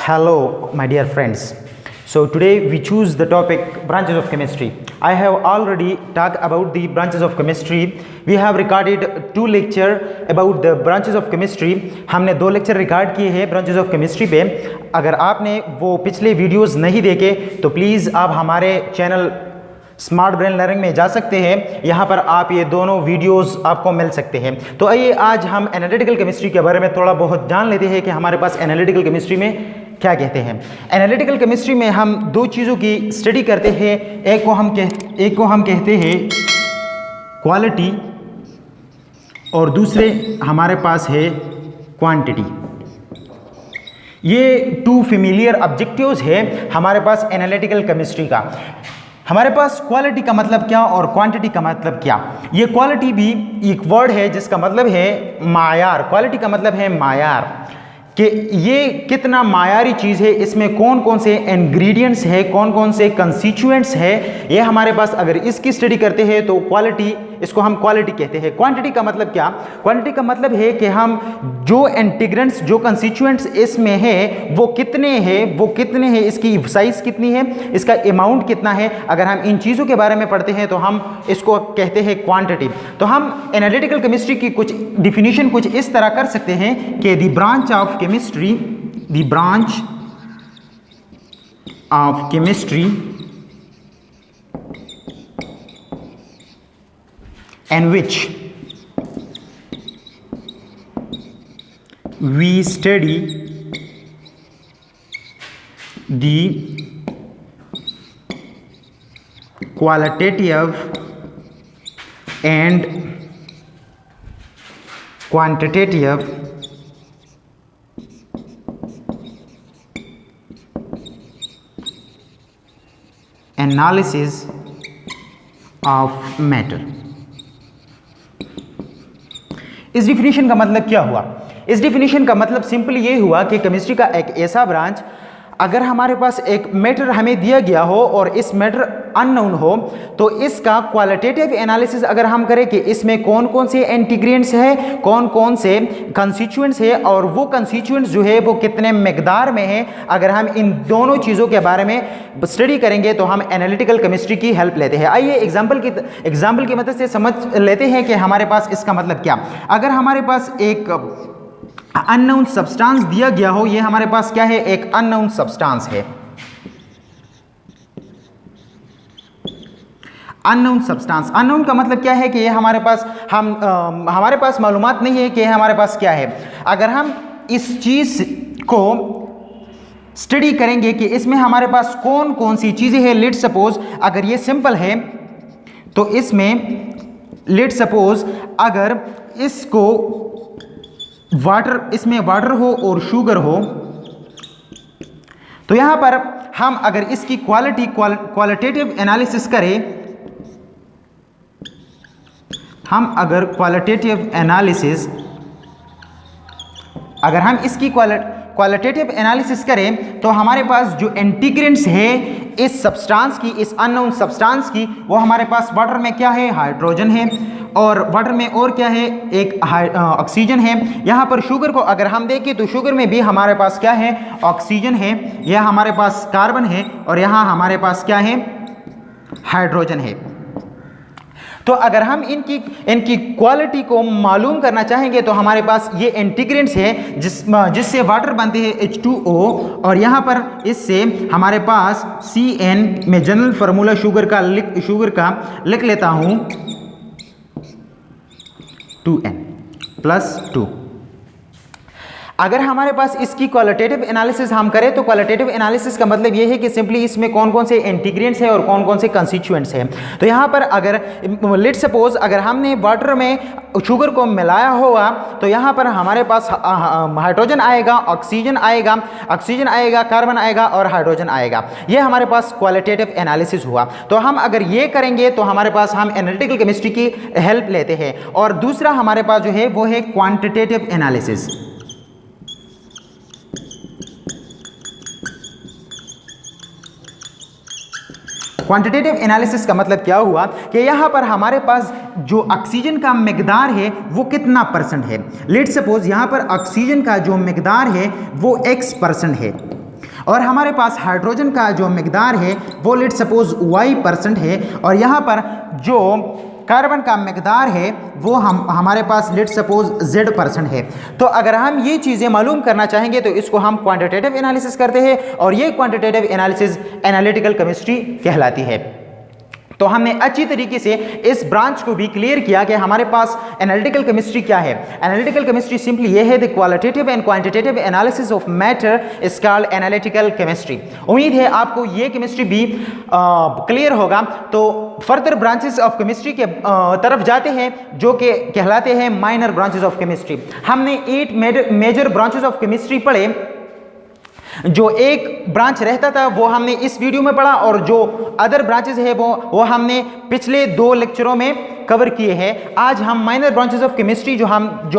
Hello, my dear friends. So today we choose the topic branches of chemistry. I have already talked about the branches of chemistry. We have recorded 2 lecture about the branches of chemistry. हमने 2 lecture record किए हैं branches of chemistry पे. अगर आपने वो पिछले videos नहीं देखे तो प्लीज़ आप हमारे चैनल स्मार्ट ब्रेन लर्निंग में जा सकते हैं. यहाँ पर आप ये दोनों वीडियोस आपको मिल सकते हैं. तो आइए आज हम एनालिटिकल केमिस्ट्री के बारे में थोड़ा बहुत जान लेते हैं कि हमारे पास एनालिटिकल केमिस्ट्री में क्या कहते हैं. एनालिटिकल केमिस्ट्री में हम 2 चीज़ों की स्टडी करते हैं. एक को हम कहते हैं क्वालिटी और दूसरे हमारे पास है क्वांटिटी. ये 2 फेमिलियर ऑब्जेक्टिव्स है हमारे पास एनालिटिकल केमिस्ट्री का. हमारे पास क्वालिटी का मतलब क्या और क्वांटिटी का मतलब क्या. ये क्वालिटी भी एक वर्ड है जिसका मतलब है मायार. क्वालिटी का मतलब है मायार, कि ये कितना मायारी चीज़ है, इसमें कौन कौन से इंग्रेडिएंट्स है, कौन कौन से कंस्टिट्यूएंट्स है. ये हमारे पास अगर इसकी स्टडी करते हैं तो क्वालिटी, इसको हम क्वालिटी कहते हैं. क्वांटिटी का मतलब क्या. क्वांटिटी का मतलब है कि हम जो इंटीग्रेंट्स, जो कंस्टिट्यूएंट्स इसमें है वो कितने हैं, इसकी साइज कितनी है, इसका अमाउंट कितना है. अगर हम इन चीज़ों के बारे में पढ़ते हैं तो हम इसको कहते हैं क्वांटिटी. तो हम एनालिटिकल केमिस्ट्री की कुछ डिफिनीशन कुछ इस तरह कर सकते हैं कि the branch of chemistry in which we study the qualitative and quantitative analysis of matter. इस डिफिनीशन का मतलब क्या हुआ. इस डिफिनीशन का मतलब सिंपली ये हुआ कि केमिस्ट्री का एक ऐसा ब्रांच, अगर हमारे पास एक मैटर हमें दिया गया हो और इस मैटर अननोन हो तो इसका क्वालिटेटिव एनालिसिस अगर हम करें कि इसमें कौन कौन से इंटीग्रेंट्स है, कौन कौन से कंस्टिट्यूएंट्स है और वो कंस्टिट्यूएंट्स जो है वो कितने मकदार में है, अगर हम इन दोनों चीज़ों के बारे में स्टडी करेंगे तो हम एनालिटिकल केमिस्ट्री की हेल्प लेते हैं. आइए एग्जाम्पल की मदद से समझ लेते हैं कि हमारे पास इसका मतलब क्या. अगर हमारे पास एक अननोन सब्सटेंस दिया गया हो, ये हमारे पास क्या है, एक अननोन सब्सटेंस है. अननोन सब्सटेंस, अननोन का मतलब क्या है कि ये हमारे पास मालूमात नहीं है कि हमारे पास क्या है. अगर हम इस चीज़ को स्टडी करेंगे कि इसमें हमारे पास कौन कौन सी चीज़ें हैं. लेट सपोज अगर ये सिंपल है तो इसमें लेट सपोज अगर इसको इसमें वाटर हो और शुगर हो तो यहां पर हम अगर इसकी क्वालिटेटिव एनालिसिस करें, अगर हम इसकी क्वालिटेटिव एनालिसिस करें तो हमारे पास जो इंटीग्रेंट्स है इस सब्सटेंस की, इस अननोन सब्सटेंस की, वो हमारे पास वाटर में क्या है, हाइड्रोजन है. और वाटर में और क्या है, एक ऑक्सीजन है. यहाँ पर शुगर को अगर हम देखें तो शुगर में भी हमारे पास क्या है, ऑक्सीजन है. यह हमारे पास कार्बन है और यहाँ हमारे पास क्या है, हाइड्रोजन है. तो अगर हम इनकी क्वालिटी को मालूम करना चाहेंगे तो हमारे पास ये इंटीग्रेंट्स है जिससे वाटर बनते हैं H2O, और यहाँ पर इससे हमारे पास CN में जनरल फार्मूला शुगर का लिख लेता हूँ 2N+2. अगर हमारे पास इसकी क्वालिटेटिव एनालिसिस हम करें तो क्वालिटेटिव एनालिसिस का मतलब ये है कि सिंपली इसमें कौन कौन से इंटीग्रेंट्स हैं और कौन कौन से कंस्टिट्यूएंट्स हैं. तो यहाँ पर अगर लेट सपोज अगर हमने वाटर में शुगर को मिलाया होगा तो यहाँ पर हमारे पास हाइड्रोजन आएगा, ऑक्सीजन आएगा, कार्बन आएगा और हाइड्रोजन आएगा. ये हमारे पास क्वालिटेटिव एनालिसिस हुआ. तो हम अगर ये करेंगे तो हमारे पास हम एनालिटिकल केमिस्ट्री की हेल्प लेते हैं. और दूसरा हमारे पास जो है वो है क्वांटिटेटिव एनालिसिस. क्वांटिटेटिव एनालिसिस का मतलब क्या हुआ कि यहाँ पर हमारे पास जो ऑक्सीजन का मकदार है वो कितना परसेंट है। लेट सपोज यहाँ पर ऑक्सीजन का जो मकदार है वो x% है। और हमारे पास हाइड्रोजन का जो मिकदार है वो लेट सपोज y% है, और यहाँ पर जो कार्बन का मिकदार है वो हमारे पास लेट सपोज z% है। तो अगर हम ये चीज़ें मालूम करना चाहेंगे तो इसको हम क्वांटिटेटिव एनालिसिस करते हैं, और ये क्वांटिटेटिव एनालिसिस एनालिटिकल केमिस्ट्री कहलाती है। तो हमने अच्छी तरीके से इस ब्रांच को भी क्लियर किया कि हमारे पास एनालिटिकल केमिस्ट्री क्या है। एनालिटिकल केमिस्ट्री सिंपली ये है the qualitative and quantitative analysis of matter is called analytical chemistry. उम्मीद है आपको ये केमिस्ट्री भी क्लियर होगा। तो फर्दर ब्रांचेस ऑफ केमिस्ट्री के तरफ जाते हैं जो कि कहलाते हैं माइनर ब्रांचेस ऑफ केमिस्ट्री। हमने 8 मेजर ब्रांचेस ऑफ केमिस्ट्री पढ़े। जो एक ब्रांच रहता था वो हमने इस वीडियो में पढ़ा, और जो अदर ब्रांचेस है वो हमने पिछले 2 लेक्चरों में कवर किए हैं। आज हम माइनर ब्रांचेस ऑफ केमिस्ट्री जो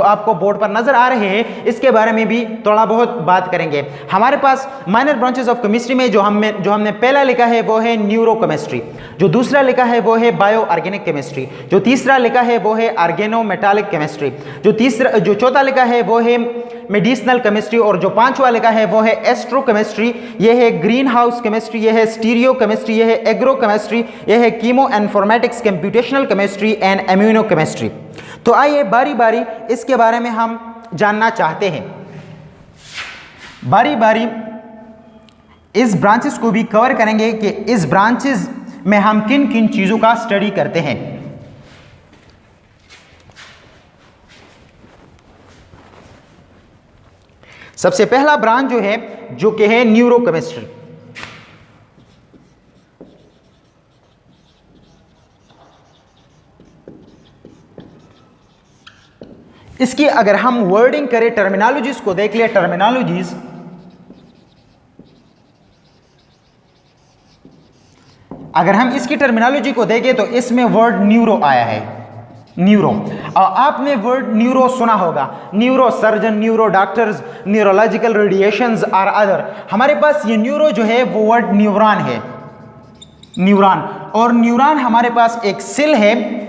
आपको बोर्ड पर नजर आ रहे हैं इसके बारे में भी थोड़ा बहुत बात करेंगे। हमारे पास माइनर ब्रांचेस ऑफ केमिस्ट्री में जो हमने पहला लिखा है वो है न्यूरोकेमिस्ट्री, जो दूसरा लिखा है वो है बायो ऑर्गेनिक केमिस्ट्री, जो तीसरा लिखा है वो है ऑर्गेनोमेटालिक केमिस्ट्री, जो चौथा लिखा है वो है मेडिसिनल केमिस्ट्री, और जो पांचवा लिखा है वो है एस्ट्रो केमिस्ट्री, ये है ग्रीन हाउस केमिस्ट्री, ये है स्टीरियो केमिस्ट्री, ये है एग्रो केमिस्ट्री, ये है chemo informatics, computational chemistry and immuno chemistry. तो आइए बारी बारी इसके बारे में हम जानना चाहते हैं। बारी बारी इस ब्रांचेस को भी कवर करेंगे कि इस ब्रांचेस में हम किन किन चीजों का स्टडी करते हैं। सबसे पहला ब्रांच जो है जो कि है न्यूरोकेमिस्ट्री। इसकी अगर हम वर्डिंग करें, टर्मिनोलॉजीज को देख ले, टर्मिनोलॉजीज अगर हम इसकी टर्मिनोलॉजी को देखें तो इसमें वर्ड न्यूरो आया है, न्यूरो। और आपने वर्ड न्यूरो सुना होगा, neuro surgeon, neuro doctors, neurological radiations और अदर। हमारे पास ये न्यूरो जो है वो वर्ड न्यूरॉन है, न्यूरॉन। और न्यूरॉन हमारे पास एक सेल है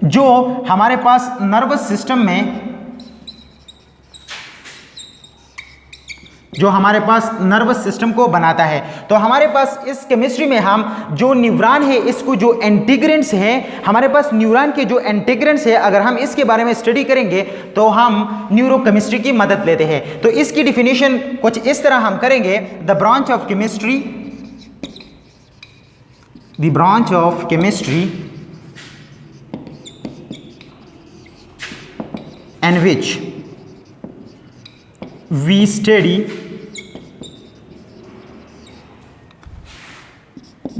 जो हमारे पास नर्वस सिस्टम में नर्वस सिस्टम को बनाता है। तो हमारे पास इस केमिस्ट्री में हम जो न्यूरॉन है इसको जो इंटीग्रेंट्स है, हमारे पास न्यूरॉन के जो इंटीग्रेंट्स है, अगर हम इसके बारे में स्टडी करेंगे तो हम न्यूरोकेमिस्ट्री की मदद लेते हैं। तो इसकी डिफिनीशन कुछ इस तरह हम करेंगे, the branch of chemistry, the branch of chemistry in which we study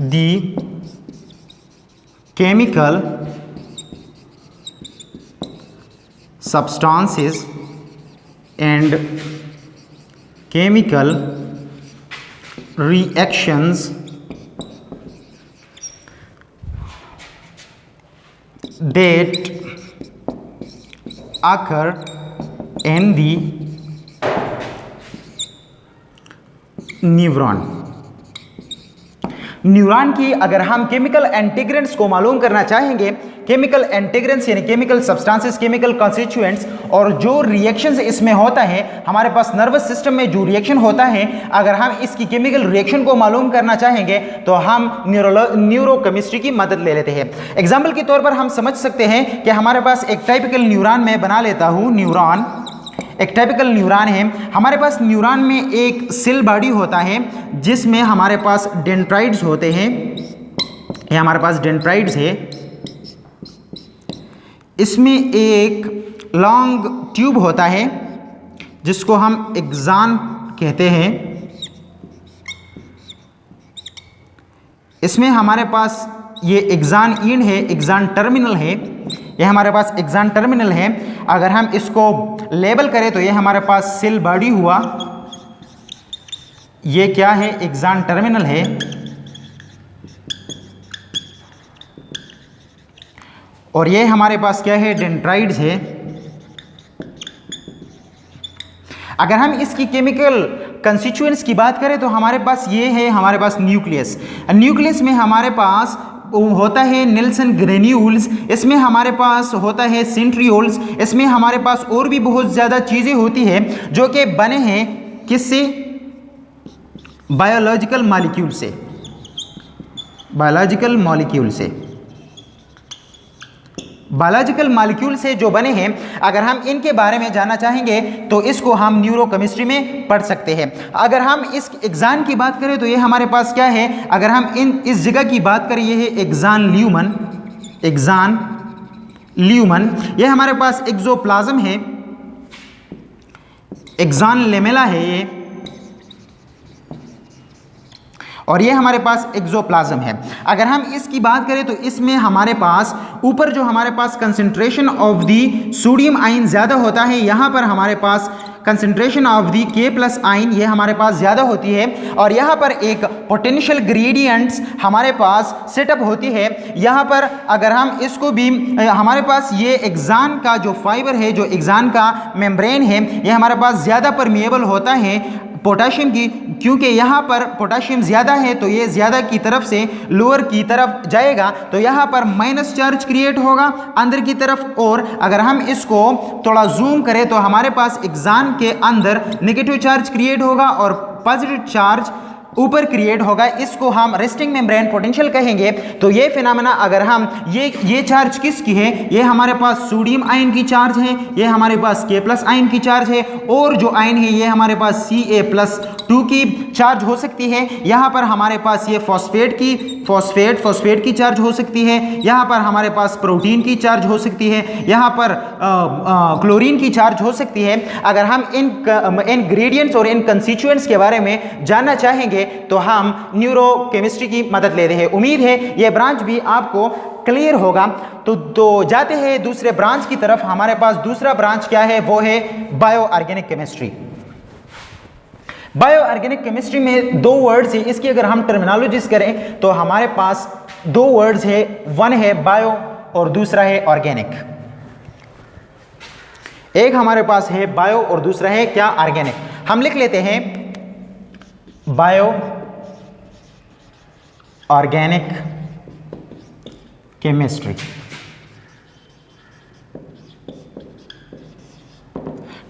the chemical substances and chemical reactions that occur in the neuron. Neuron की अगर हम केमिकल इंटीग्रेंट्स को मालूम करना चाहेंगे, केमिकल इंटीग्रेंट्स यानी केमिकल सब्सटेंसेस, केमिकल कॉन्स्टिट्यूएंट्स, और जो रिएक्शंस इसमें होता है, हमारे पास नर्वस सिस्टम में जो रिएक्शन होता है, अगर हम इसकी केमिकल रिएक्शन को मालूम करना चाहेंगे तो हम न्यूरोकेमिस्ट्री की मदद ले लेते हैं। एग्जाम्पल के तौर पर हम समझ सकते हैं कि हमारे पास एक टाइपिकल न्यूरॉन मैं बना लेता हूँ। न्यूरॉन एक टाइपिकल न्यूरॉन है। हमारे पास न्यूरॉन में एक सेल बॉडी होता है जिसमें हमारे पास डेंड्राइट्स होते हैं। ये हमारे पास डेंड्राइट्स है। इसमें एक लॉन्ग ट्यूब होता है जिसको हम एक्सॉन कहते हैं। इसमें हमारे पास ये एक्सॉन एंड है, एक्सॉन टर्मिनल है। ये हमारे पास एक्सॉन टर्मिनल है। अगर हम इसको लेबल करें तो ये हमारे पास सेल बॉडी हुआ। ये क्या है? एक्सॉन टर्मिनल है। और ये हमारे पास क्या है? डेंड्राइट्स है। अगर हम इसकी केमिकल कंस्टिट्यूएंट्स की बात करें तो हमारे पास ये है, हमारे पास न्यूक्लियस। न्यूक्लियस में हमारे पास होता है नेल्सन ग्रेन्यूल्स, इसमें हमारे पास होता है सेंट्रियोल्स, इसमें हमारे पास और भी बहुत ज़्यादा चीज़ें होती हैं जो कि बने हैं किससे? बायोलॉजिकल मॉलिक्यूल से, बायोलॉजिकल मॉलिक्यूल से, बायोलॉजिकल मॉलिक्यूल से जो बने हैं, अगर हम इनके बारे में जानना चाहेंगे तो इसको हम न्यूरोकेमिस्ट्री में पढ़ सकते हैं। अगर हम इस एक्सान की बात करें तो ये हमारे पास क्या है, अगर हम इस जगह की बात करें, ये है एक्सान ल्यूमन, एक्सान ल्यूमन, ये हमारे पास एक्सोप्लाज्म है, एक्सान लेमेला है ये, और ये हमारे पास एक्सोप्लाज्म है। अगर हम इसकी बात करें तो इसमें हमारे पास ऊपर जो हमारे पास concentration of the sodium ion ज़्यादा होता है, यहाँ पर हमारे पास concentration of the K+ ion ये हमारे पास ज़्यादा होती है, और यहाँ पर एक पोटेंशियल ग्रेडियंट्स हमारे पास सेटअप होती है। यहाँ पर अगर हम इसको भी हमारे पास ये एक्सान का जो फाइबर है, जो एक्सान का मेम्ब्रेन है, ये हमारे पास ज़्यादा परमिएबल होता है पोटाशियम की, क्योंकि यहाँ पर पोटाशियम ज़्यादा है तो ये ज़्यादा की तरफ से लोअर की तरफ जाएगा, तो यहाँ पर माइनस चार्ज क्रिएट होगा अंदर की तरफ। और अगर हम इसको थोड़ा जूम करें तो हमारे पास एक्सान के अंदर नेगेटिव चार्ज क्रिएट होगा और पॉजिटिव चार्ज ऊपर क्रिएट होगा। इसको हम रेस्टिंग मेम्ब्रेन पोटेंशियल कहेंगे। तो ये फिनोमेना अगर हम ये चार्ज किसकी है, ये हमारे पास सोडियम आयन की चार्ज है, ये हमारे पास K+ आयन की चार्ज है, और जो आयन है ये हमारे पास Ca+2 की चार्ज हो सकती है। यहाँ पर हमारे पास ये फॉस्फेट की चार्ज हो सकती है, यहाँ पर हमारे पास प्रोटीन की चार्ज हो सकती है, यहाँ पर क्लोरीन की चार्ज हो सकती है। अगर हम इन ग्रेडियंट्स और इन कंस्टिट्यूएंट्स के बारे में जानना चाहेंगे तो हम न्यूरोकेमिस्ट्री की मदद लेते हैं। उम्मीद है ये ब्रांच भी आपको क्लियर होगा। तो जाते हैं दूसरे ब्रांच की तरफ। हमारे पास दूसरा ब्रांच क्या है, वो है bio organic chemistry. Bio organic chemistry में दो वर्ड्स है, इसकी अगर हम टर्मिनोलॉजीज करें तो हमारे पास दो वर्ड्स है, वन है बायो और दूसरा है ऑर्गेनिक। एक हमारे पास है बायो और दूसरा है क्या, ऑर्गेनिक। हम लिख लेते हैं bio organic chemistry.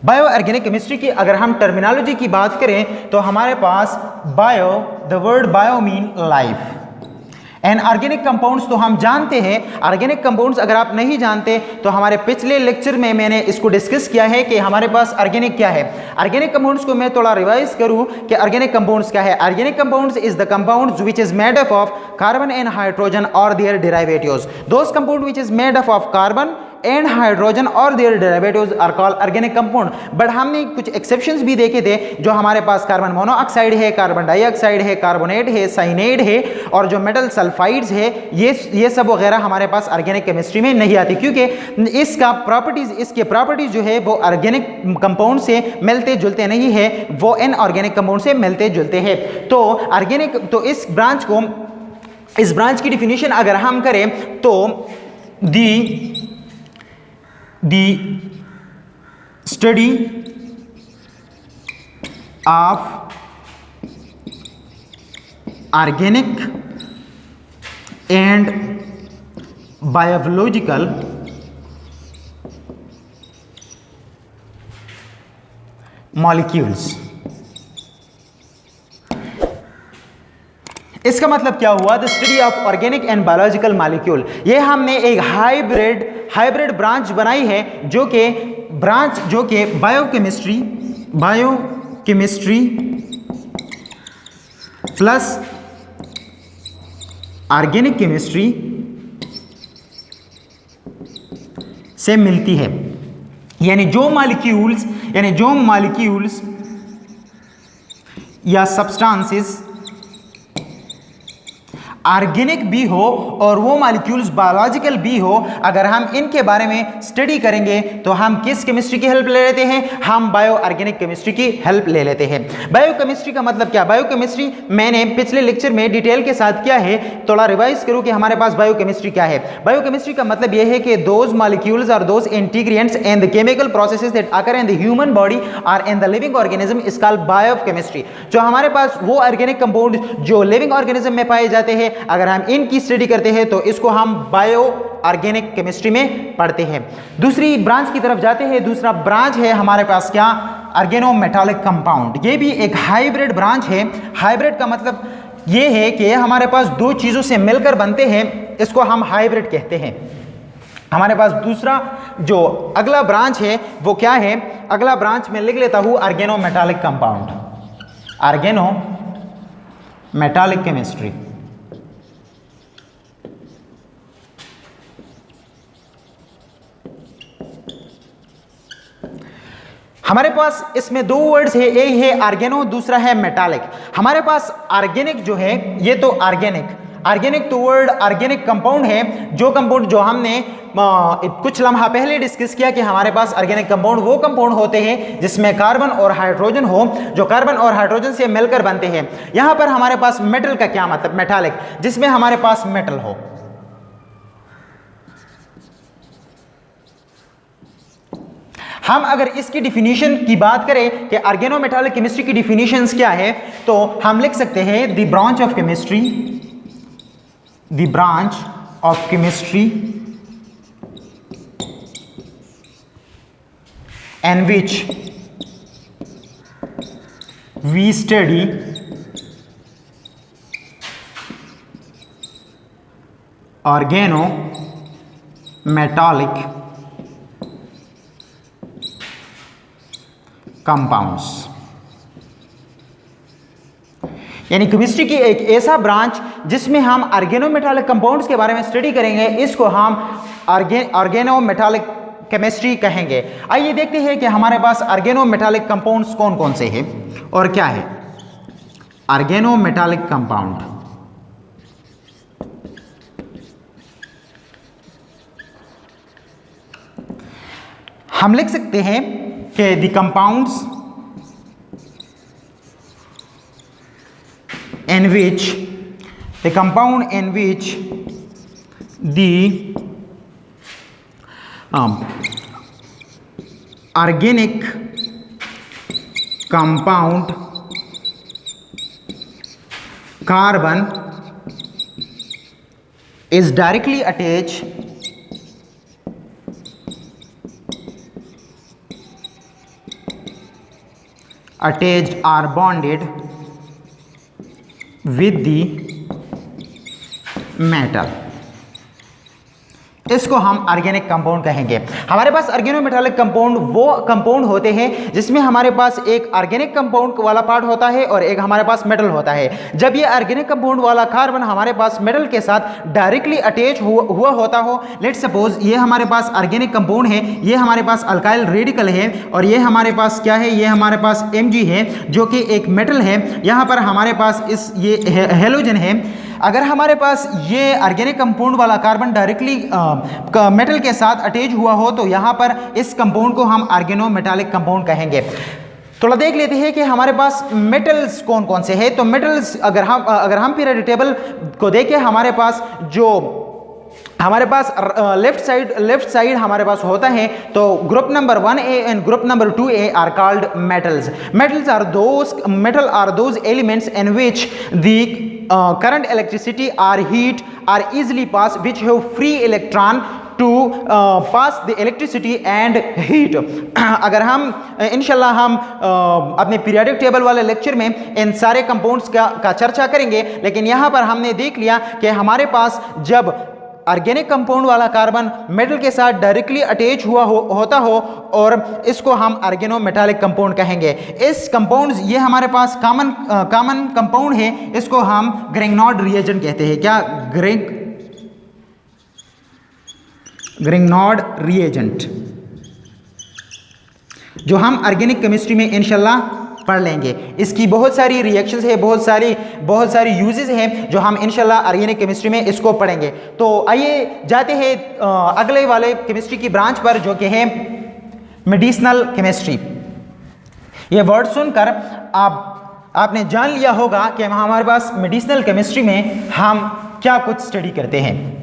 Bio organic chemistry की अगर हम टर्मिनोलॉजी की बात करें तो हमारे पास bio, the word bio mean life, and organic compounds तो हम जानते हैं। ऑर्गेनिक कंपाउंड्स अगर आप नहीं जानते तो हमारे पिछले लेक्चर में मैंने इसको डिस्कस किया है कि हमारे पास ऑर्गेनिक क्या है। ऑर्गेनिक कंपाउंड्स को मैं थोड़ा रिवाइज करूं कि ऑर्गेनिक कंपाउंड्स क्या है। Organic compounds is the compounds which is made up of carbon and hydrogen और their derivatives. Those compound which is made up of carbon and hydrogen और their derivatives are called organic compound. But हमने कुछ exceptions भी देखे थे, जो हमारे पास कार्बन मोनोऑक्साइड है, कार्बन डाइऑक्साइड है, कार्बोनेट है, साइनेट है, और जो मेटल सल्फाइड्स है, ये सब वगैरह हमारे पास ऑर्गेनिक केमिस्ट्री में नहीं आती, क्योंकि इसके प्रॉपर्टीज जो है वो ऑर्गेनिक कंपाउंड से मिलते जुलते नहीं है, वो इनऑर्गेनिक कंपाउंड से मिलते जुलते हैं। तो ऑर्गेनिक, तो इस ब्रांच की डिफिनीशन अगर हम करें तो the study of organic and biological molecules। इसका मतलब क्या हुआ, the study of organic and biological molecule. ये हमने एक हाइब्रिड ब्रांच बनाई है, जो कि बायोकेमिस्ट्री प्लस ऑर्गेनिक केमिस्ट्री से मिलती है। यानी जो मॉलिक्यूल्स या सब्सटेंसेस ऑर्गेनिक भी हो और वो मॉलिक्यूल्स बायोलॉजिकल भी हो, अगर हम इनके बारे में स्टडी करेंगे तो हम किस केमिस्ट्री की हेल्प ले लेते हैं, हम बायो ऑर्गेनिक केमिस्ट्री की हेल्प ले लेते हैं। बायोकेमिस्ट्री का मतलब क्या, बायोकेमिस्ट्री मैंने पिछले लेक्चर में डिटेल के साथ किया है, थोड़ा रिवाइज करूं कि हमारे पास बायोकेमिस्ट्री क्या है। बायोकेमिस्ट्री का मतलब यह है कि दोज मॉलिक्यूल्स और those integrants and the chemical processes that occur in the human body और in the living organism is called biochemistry. जो हमारे पास वो ऑर्गेनिक कंपाउंड जो लिविंग ऑर्गेनिज्म में पाए जाते हैं, अगर हम इनकी स्टडी करते हैं तो इसको हम बायो ऑर्गेनिक केमिस्ट्री में पढ़ते हैं। दूसरी ब्रांच की तरफ जाते हैं। दूसरा ब्रांच है हमारे पास क्या, ऑर्गेनोमेटालिक कंपाउंड, ये भी एक हाइब्रिड ब्रांच है। हाइब्रिड का मतलब ये है कि हमारे पास दो चीज़ों से मिलकर बनते हैं, इसको हम हाइब्रिड कहते हैं। हमारे पास दूसरा जो अगला ब्रांच है वो क्या है, अगला ब्रांच में लिख लेता हूं ऑर्गेनोमेटालिक कंपाउंड, ऑर्गेनोमेटालिक केमिस्ट्री। हमारे पास इसमें दो वर्ड्स है, एक है ऑर्गेनो, दूसरा है मेटालिक। हमारे पास ऑर्गेनिक जो है ये तो ऑर्गेनिक तो वर्ड ऑर्गेनिक कंपाउंड है, जो कंपाउंड जो हमने कुछ लम्हा पहले डिस्कस किया कि हमारे पास ऑर्गेनिक कंपाउंड वो कंपाउंड होते हैं जिसमें कार्बन और हाइड्रोजन हो, जो कार्बन और हाइड्रोजन से मिलकर बनते हैं। यहां पर हमारे पास मेटल का क्या मतलब, मेटालिक, जिसमें हमारे पास मेटल हो। हम अगर इसकी डिफिनीशन की बात करें कि ऑर्गेनोमेटालिक केमिस्ट्री की डिफिनीशंस क्या है, तो हम लिख सकते हैं the branch of chemistry, the branch of chemistry in which we study organometallic compounds। यानी केमिस्ट्री की एक ऐसा ब्रांच जिसमें हम ऑर्गेनोमेटालिक कंपाउंड्स के बारे में स्टडी करेंगे, इसको हम ऑर्गेनोमेटालिक केमिस्ट्री कहेंगे। आइए देखते हैं कि हमारे पास ऑर्गेनोमेटालिक कंपाउंड्स कौन कौन से हैं और क्या है ऑर्गेनोमेटालिक कंपाउंड। हम लिख सकते हैं कि the compounds in which the compound in which the organic compound carbon is directly attached or bonded with the metal, इसको हम ऑर्गेनिक कंपाउंड कहेंगे। हमारे पास ऑर्गेनोमेटालिक कंपाउंड वो कंपाउंड होते हैं जिसमें हमारे पास एक ऑर्गेनिक कंपाउंड वाला पार्ट होता है और एक हमारे पास मेटल होता है। जब ये ऑर्गेनिक कंपाउंड वाला कार्बन हमारे पास मेटल के साथ डायरेक्टली अटैच हुआ होता हो, लेट्स सपोज ये हमारे पास ऑर्गेनिक कंपाउंड है, ये हमारे पास अल्काइल रेडिकल है और ये हमारे पास क्या है, ये हमारे पास Mg है जो कि एक मेटल है। यहाँ पर हमारे पास ये हेलोजन है। अगर हमारे पास ये ऑर्गेनिक कंपाउंड वाला कार्बन डायरेक्टली मेटल के साथ अटैच हुआ हो तो यहाँ पर इस कंपाउंड को हम ऑर्गेनोमेटालिक कंपाउंड कहेंगे। थोड़ा देख लेते हैं कि हमारे पास मेटल्स कौन कौन से हैं। तो मेटल्स अगर हम पीरियोडिक टेबल को देखें, हमारे पास लेफ्ट साइड हमारे पास होता है, तो group number 1A and group number 2A are called metals. Metal are those elements in which the current electricity or heat are easily passed, which have free electron to pass the electricity and heat। अगर हम इंशाल्लाह हम अपने periodic table वाले lecture में इन सारे compounds का चर्चा करेंगे, लेकिन यहाँ पर हमने देख लिया कि हमारे पास जब ऑर्गेनिक कंपाउंड वाला कार्बन मेटल के साथ डायरेक्टली अटैच होता हो और इसको हम ऑर्गेनोमेटालिक कंपाउंड कहेंगे। इस कंपाउंड्स ये हमारे पास कॉमन कंपाउंड है, इसको हम ग्रिग्नॉड रिएजेंट कहते हैं। क्या ग्रिग्नॉड रिएजेंट, जो हम ऑर्गेनिक केमिस्ट्री में इंशाल्लाह पढ़ लेंगे। इसकी बहुत सारी रिएक्शंस है, बहुत सारी यूजेस हैं जो हम इंशाल्लाह ऑर्गेनिक केमिस्ट्री में इसको पढ़ेंगे। तो आइए जाते हैं अगले वाले केमिस्ट्री की ब्रांच पर, जो कि है मेडिसिनल केमिस्ट्री। ये वर्ड सुनकर आपने जान लिया होगा कि हमारे पास मेडिसिनल केमिस्ट्री में हम क्या कुछ स्टडी करते हैं।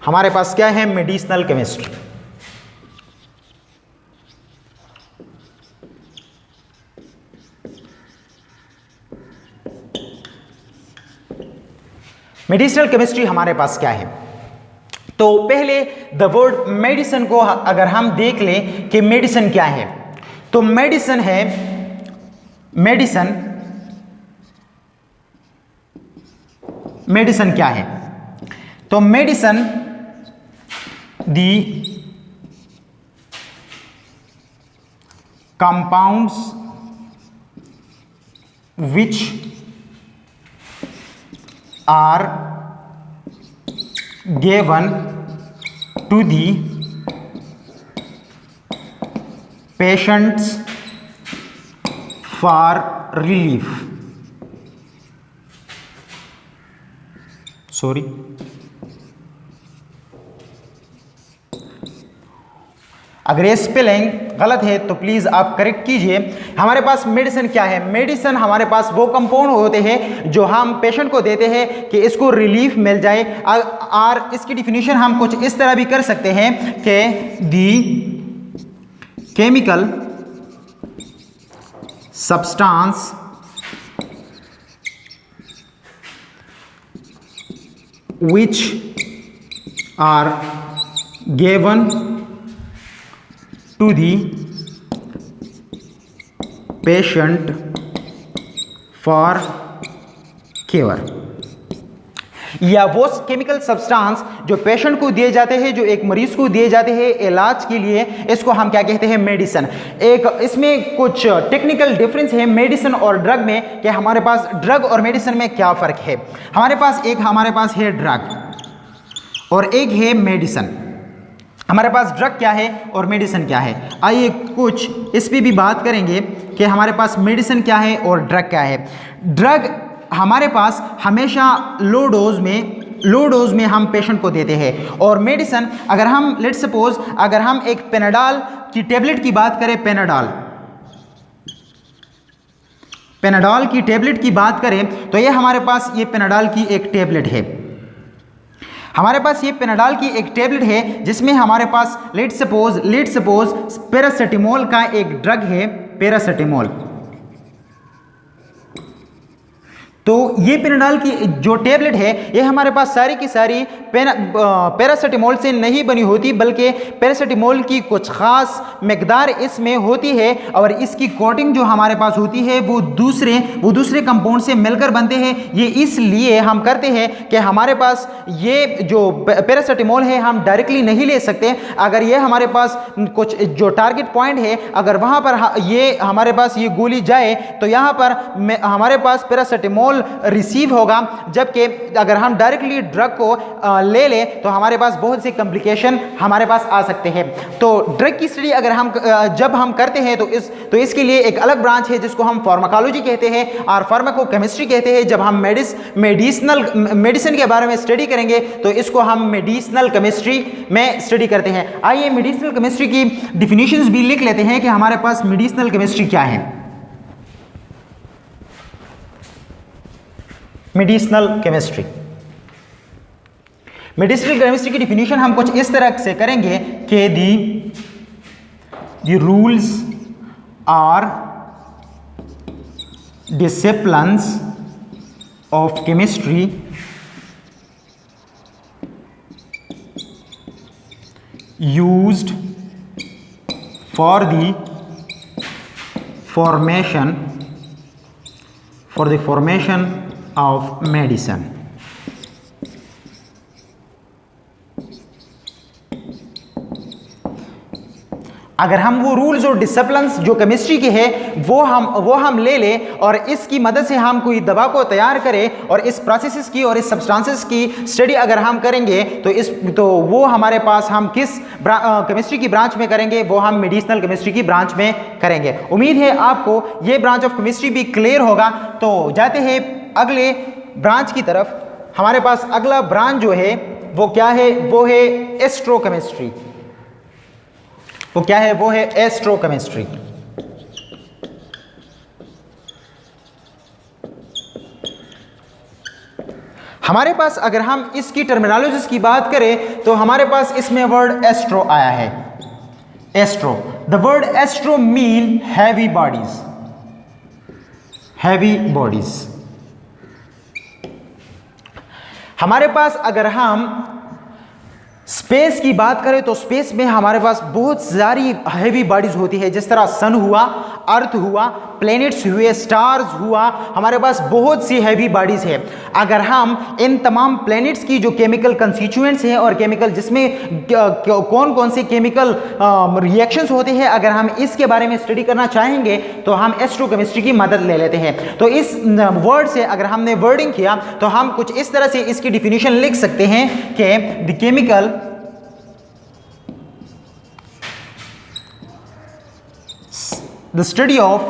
हमारे पास क्या है, मेडिसिनल केमिस्ट्री। मेडिसिनल केमिस्ट्री हमारे पास क्या है, तो पहले द वर्ड मेडिसिन को अगर हम देख लें कि मेडिसिन क्या है, तो मेडिसिन है, मेडिसिन क्या है? तो medicine the compounds which are given to the patients for relief. Sorry. अगर ये स्पेलिंग गलत है तो प्लीज़ आप करेक्ट कीजिए। हमारे पास मेडिसिन क्या है? मेडिसिन हमारे पास वो कंपाउंड होते हैं जो हम पेशेंट को देते हैं कि इसको रिलीफ मिल जाए। और इसकी डिफिनीशन हम कुछ इस तरह भी कर सकते हैं कि the chemical substance which are given to the patient for cure, या वो केमिकल सब्सटेंस जो पेशेंट को दिए जाते हैं, जो एक मरीज को दिए जाते हैं इलाज के लिए, इसको हम क्या कहते हैं? मेडिसिन। एक इसमें कुछ टेक्निकल डिफरेंस है मेडिसिन और ड्रग में कि हमारे पास ड्रग और मेडिसिन में क्या फ़र्क है। हमारे पास है ड्रग और एक है मेडिसिन। हमारे पास ड्रग क्या है और मेडिसिन क्या है? आइए कुछ इस पर भी बात करेंगे कि हमारे पास मेडिसिन क्या है और ड्रग क्या है। ड्रग हमारे पास हमेशा लो डोज में हम पेशेंट को देते हैं, और मेडिसिन अगर हम लेट्स सपोज अगर हम एक पेनाडॉल की टेबलेट की बात करें, पेनाडॉल की टेबलेट की बात करें तो ये हमारे पास ये पेनाडॉल की एक टेबलेट है। हमारे पास ये पेनाडॉल की एक टेबलेट है जिसमें हमारे पास लेट्स सपोज पैरासिटामोल का एक ड्रग है, पैरासिटामोल। तो ये पेनाडॉल की जो टेबलेट है ये हमारे पास सारी की सारी पैरासिटामोल से नहीं बनी होती, बल्कि पैरासिटामोल की कुछ ख़ास मकदार इसमें होती है, और इसकी कोटिंग जो हमारे पास होती है वो दूसरे कंपाउंड से मिलकर बनते हैं। ये इसलिए हम करते हैं कि हमारे पास ये जो पैरासिटामोल है हम डायरेक्टली नहीं ले सकते। अगर ये हमारे पास कुछ जो टारगेट पॉइंट है, अगर वहाँ पर ये हमारे पास ये गोली जाए तो यहाँ पर हमारे पास पैरासिटामोल रिसीव होगा, जबकि अगर हम डायरेक्टली ड्रग को ले लें तो हमारे पास बहुत से कॉम्प्लिकेशन हमारे पास आ सकते हैं। तो ड्रग की स्टडी अगर जब हम करते हैं तो इसके लिए एक अलग ब्रांच है जिसको हम फार्माकोलॉजी कहते हैं और फार्माकोकेमिस्ट्री कहते हैं। जब हम मेडिसिन के बारे में स्टडी करेंगे तो इसको हम मेडिसिनल केमिस्ट्री में स्टडी करते हैं। आइए मेडिसिनल केमिस्ट्री की डिफिनीशंस भी लिख लेते हैं कि हमारे पास मेडिसिनल केमिस्ट्री क्या है। मेडिसिनल केमिस्ट्री की डिफिनीशन हम कुछ इस तरह से करेंगे कि the rules are disciplines of chemistry used for the formation of medicine। अगर हम वो रूल्स और डिसिप्लिन्स जो केमिस्ट्री के हैं वो हम ले लें और इसकी मदद से हम कोई दवा को तैयार करें और इस प्रोसेसेस की और इस सब्सटेंसेस की स्टडी अगर हम करेंगे तो वो हमारे पास हम किस केमिस्ट्री की ब्रांच में करेंगे? वो हम मेडिसिनल केमिस्ट्री की ब्रांच में करेंगे। उम्मीद है आपको ये ब्रांच ऑफ केमिस्ट्री भी क्लियर होगा। तो जाते हैं अगले ब्रांच की तरफ। हमारे पास अगला ब्रांच जो है वो क्या है? वो है एस्ट्रोकेमिस्ट्री। वो क्या है? वो है एस्ट्रोकेमिस्ट्री। हमारे पास अगर हम इसकी टर्मिनोलॉजीज की बात करें तो हमारे पास इसमें वर्ड एस्ट्रो आया है। Astro, the word astro mean heavy bodies, heavy bodies. हमारे पास अगर हम स्पेस की बात करें तो स्पेस में हमारे पास बहुत सारी हैवी बॉडीज होती है, जिस तरह सन हुआ, अर्थ हुआ, प्लैनेट्स हुए, स्टार्स हुआ, हमारे पास बहुत सी हैवी बॉडीज है। अगर हम इन तमाम प्लैनेट्स की जो केमिकल कंस्टिट्यूएंट्स हैं और केमिकल जिसमें कौन कौन से केमिकल रिएक्शंस होते हैं, अगर हम इसके बारे में स्टडी करना चाहेंगे तो हम एस्ट्रोकेमिस्ट्री की मदद ले लेते हैं। तो इस वर्ड से अगर हमने वर्डिंग किया तो हम कुछ इस तरह से इसकी डिफिनीशन लिख सकते हैं कि the chemical the study of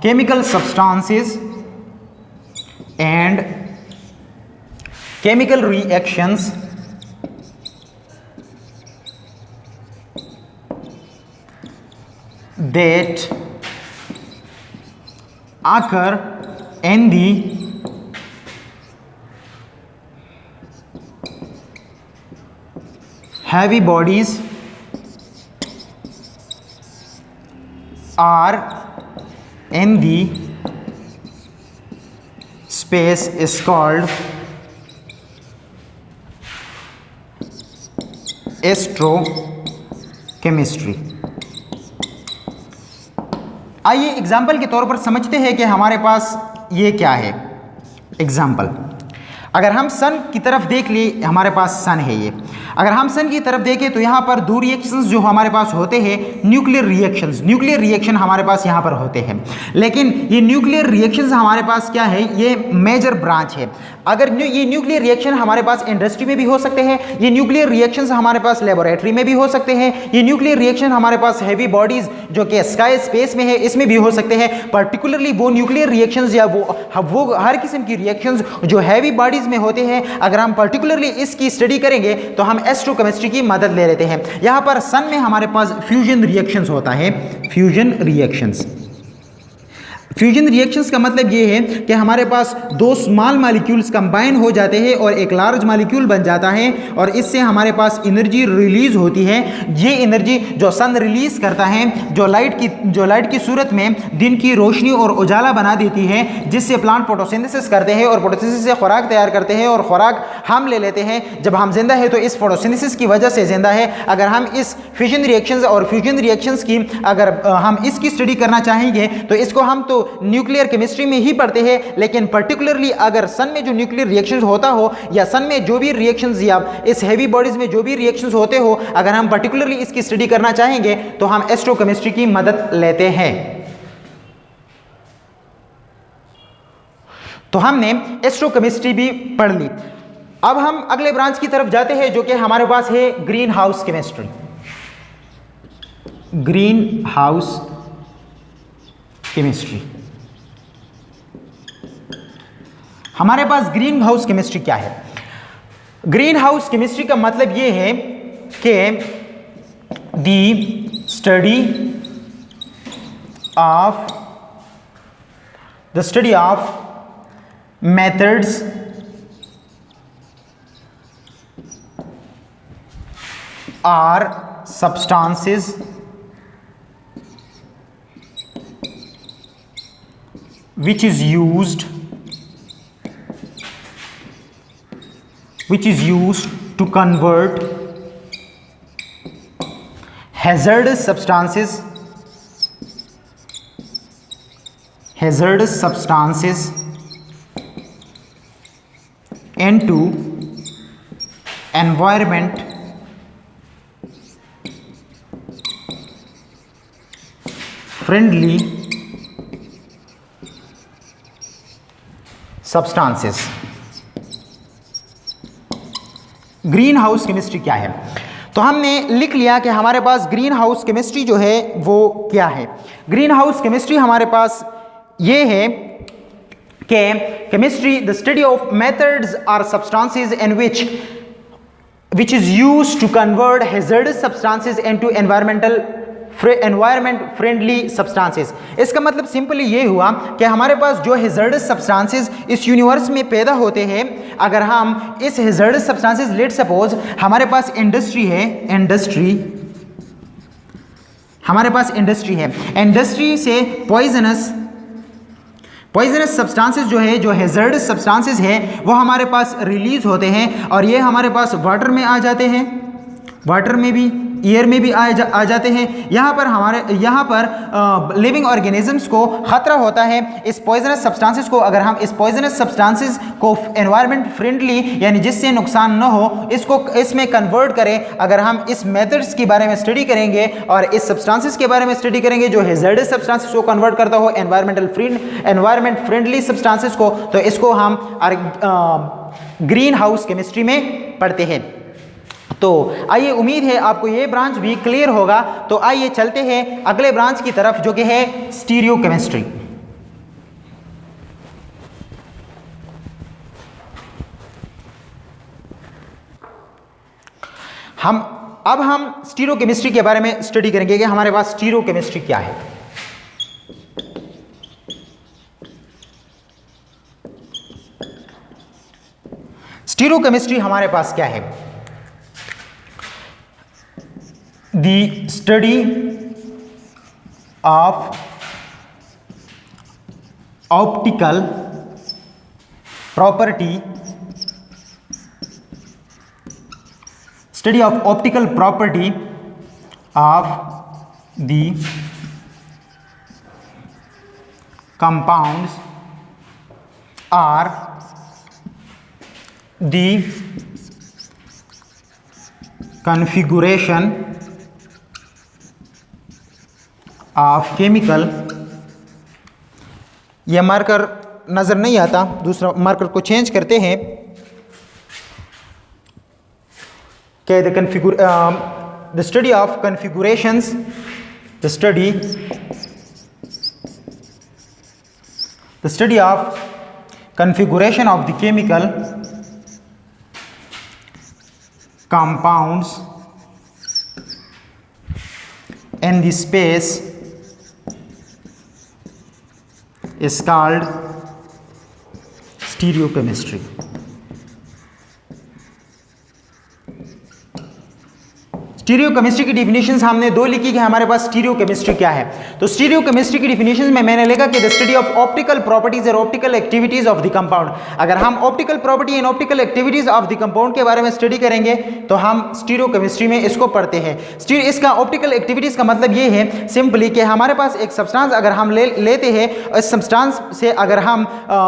chemical substances and chemical reactions that occur in the heavy bodies are in the space is called एस्ट्रोकेमिस्ट्री। आइए एग्जाम्पल के तौर पर समझते हैं कि हमारे पास ये क्या है। एग्जाम्पल, अगर हम सन की तरफ देख ले, हमारे पास सन है ये, अगर हम सन की तरफ देखें तो यहाँ पर दो रिएक्शंस जो हमारे पास होते हैं, न्यूक्लियर रिएक्शंस, न्यूक्लियर रिएक्शन हमारे पास यहाँ पर होते हैं। लेकिन ये न्यूक्लियर रिएक्शंस हमारे पास क्या है, ये मेजर ब्रांच है। अगर ये न्यूक्लियर रिएक्शन हमारे पास इंडस्ट्री में भी हो सकते हैं, ये न्यूक्लियर रिएक्शंस हमारे पास लेबोरेटरी में भी हो सकते हैं, ये न्यूक्लियर रिएक्शन हमारे पास हैवी बॉडीज जो कि स्काई स्पेस में है इसमें भी हो सकते हैं। पर्टिकुलरली वो न्यूक्लियर रिएक्शंस या वो हर किस्म की रिएक्शंस जो हैवी बॉडीज में होते हैं, अगर हम पर्टिकुलरली इसकी स्टडी करेंगे तो हम एस्ट्रोकेमिस्ट्री की मदद ले लेते हैं। यहाँ पर सन में हमारे पास फ्यूजन रिएक्शंस होता है, फ्यूजन रिएक्शंस। फ्यूजन रिएक्शंस का मतलब ये है कि हमारे पास दो स्मॉल मॉलिक्यूल्स कंबाइन हो जाते हैं और एक लार्ज मॉलिक्यूल बन जाता है और इससे हमारे पास एनर्जी रिलीज होती है। ये एनर्जी जो सन रिलीज करता है, जो लाइट की सूरत में दिन की रोशनी और उजाला बना देती है, जिससे प्लांट फोटोसिंथेसिस करते हैं और फोटोसिंथेसिस से खुराक तैयार करते हैं और खुराक हम ले लेते हैं। जब हम जिंदा है तो इस फोटोसिंथेसिस की वजह से जिंदा है। अगर हम इस फ्यूजन रिएक्शंस और फ्यूजन रिएक्शंस की अगर हम इसकी स्टडी करना चाहेंगे तो इसको हम तो न्यूक्लियर केमिस्ट्री में ही पढ़ते हैं, लेकिन पर्टिकुलरली अगर सन में जो न्यूक्लियर रिएक्शंस होता हो या सन में जो भी रिएक्शंस या इस हैवी बॉडीज में जो भी रिएक्शंस होते हो, अगर हम पर्टिकुलरली इसकी स्टडी करना चाहेंगे तो हम एस्ट्रोकेमिस्ट्री की मदद लेते हैं। तो हमने एस्ट्रोकेमिस्ट्री भी पढ़ ली। अब हम अगले ब्रांच की तरफ जाते हैं जो कि हमारे पास है green house chemistry. Green house chemistry, हमारे पास ग्रीन हाउस केमिस्ट्री क्या है? ग्रीन हाउस केमिस्ट्री का मतलब यह है कि the study of methods are substances which is used to convert hazardous substances into environment friendly substances। Green house chemistry क्या है? तो हमने लिख लिया कि हमारे पास ग्रीन हाउस केमिस्ट्री जो है वो क्या है। ग्रीन हाउस केमिस्ट्री हमारे पास ये है कि chemistry the study of methods are substances in which is used to convert hazardous substances into environment friendly substances। इसका मतलब सिंपली ये हुआ कि हमारे पास जो hazardous substances इस यूनिवर्स में पैदा होते हैं, अगर हम इस hazardous substances लेट सपोज हमारे पास इंडस्ट्री है, हमारे पास इंडस्ट्री है, इंडस्ट्री से पॉइजनस सब्सटेंसेस जो है, जो हैजर्डस सब्सटेंसेस है, वो हमारे पास रिलीज होते हैं और ये हमारे पास वाटर में आ जाते हैं, वाटर में भी, एयर में भी आ जाते हैं। यहाँ पर लिविंग ऑर्गेनिजम्स को ख़तरा होता है इस पॉइजनस सब्सटेंसेस को। अगर हम इस पॉइजनस सब्सटेंसेस को एनवायरनमेंट फ्रेंडली यानी जिससे नुकसान न हो इसमें कन्वर्ट करें, अगर हम इस मेथड्स के बारे में स्टडी करेंगे और इस सब्सटेंसेस के बारे में स्टडी करेंगे जो हैजर्डस सब्सटेंसेस को कन्वर्ट करता हो एनवायरनमेंट फ्रेंडली सब्सटेंसेस को, तो इसको हम ग्रीन हाउस केमिस्ट्री में पढ़ते हैं। तो आइए, उम्मीद है आपको ये ब्रांच भी क्लियर होगा। तो आइए चलते हैं अगले ब्रांच की तरफ जो कि है स्टीरियो केमिस्ट्री। हम स्टीरियो केमिस्ट्री के बारे में स्टडी करेंगे कि हमारे पास स्टीरियो केमिस्ट्री क्या है। स्टीरियो केमिस्ट्री हमारे पास क्या है? The study of optical property of the compounds or the configuration of chemical. यह मार्कर नज़र नहीं आता, दूसरा मार्कर को चेंज करते हैं कि the study of configurations, the study of configuration of the chemical compounds in the space is called stereochemistry। Stereochemistry की डिफिनेशंस हमने दो लिखी कि हमारे पास स्टीरियो केमिस्ट्री क्या है। तो स्टीरियो केमिस्ट्री की डिफिनेशंस में मैंने लिखा कि the study of optical properties और optical activities of the compound. अगर हम optical property and optical activities of the compound के बारे में स्टडी करेंगे तो हम स्टीरियो केमिस्ट्री में इसको पढ़ते हैं। इसका ऑप्टिकल एक्टिविटीज का मतलब ये है सिंपली कि हमारे पास एक सब्सटेंस अगर हम लेते हैं, इस सब्सटेंस से अगर हम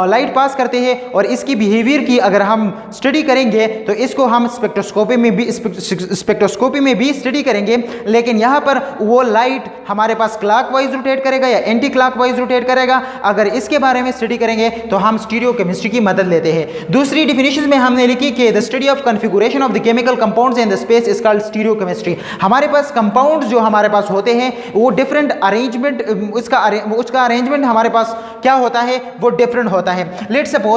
लाइट पास करते हैं और इसकी बिहेवियर की अगर हम स्टडी करेंगे तो इसको हम स्पेक्ट्रोस्कोपी में भी स्टडी करेंगे। लेकिन यहाँ पर वो लाइट हमारे पास क्लॉकवाइज रोटेट करेगा या एंटी क्लॉकवाइज रोटेट करेगा, अगर इसके बारे में स्टडी करेंगे तो हम स्टीरियो केमिस्ट्री की मदद लेते हैं। दूसरी डिफिनेशन में हमने लिखी कि the study of configuration of the chemical compounds in the space is called stereo chemistry. हमारे पास कंपाउंड जो हमारे पास होते हैं वो डिफरेंट अरेंजमेंट, उसका अरेंजमेंट हमारे पास क्या होता है वो डिफरेंट होता है। Let's suppose